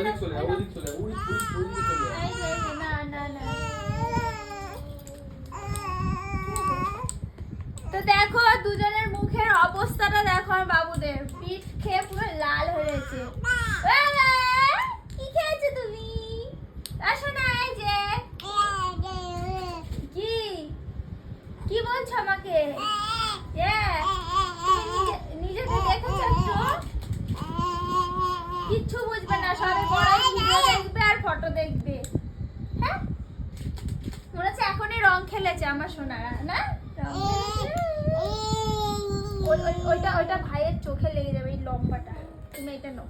ওদিক চলে ওদিক চলে ওদিকে চলে না না না তো দেখো দুজনের মুখের অবস্থাটা দেখো আর বাবুদের পিঠ খেয়ে পুরো লাল হয়েছে। কি খেয়েছো তুমি? আসো না এই যে কি কি বলছো আমাকে? নিজেকে দেখেছো একটু? কিচ্ছু বুঝবে না, সবে পড়াই ভিডিও দেখবে আর ফটো দেখবে। হ্যাঁ মনে হচ্ছে এখনই রং খেলেছে আমার সোনারা না? ওইটা ওইটা ভাইয়ের চোখে লেগে যাবে এই লম্বাটা। তুমি এটা নাও।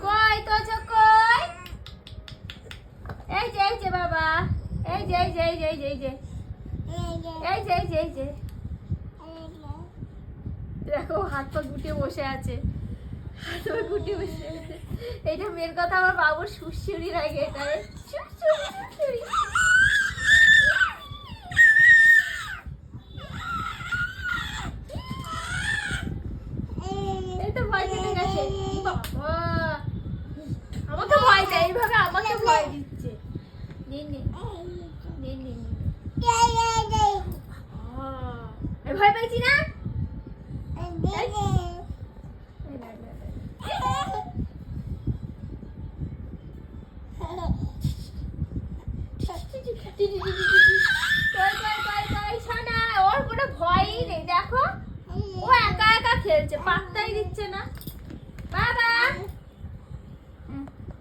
কই তো কই? এই যে বাবা, এই যে এই যে এই যে এই যে এই যে এই যে এই যে এই যে দেখো হাত পা গুটিয়ে বসে আছে, হাত পা গুটিয়ে বসে আছে। এইটা মেয়ের কথা আমার বাবুর সুরসুরি লাগে, এটা সুরসুরি। এইটা ভয় পেয়ে গেছে বাবা, আমাকে ভয় দেয় এইভাবে, আমাকে ভয় দিচ্ছে। ভয় পেয়েছি না? ওর কোনো ভয়ই নেই, দেখো ও একা একা খেলছে, পাত্তাই দিচ্ছে না।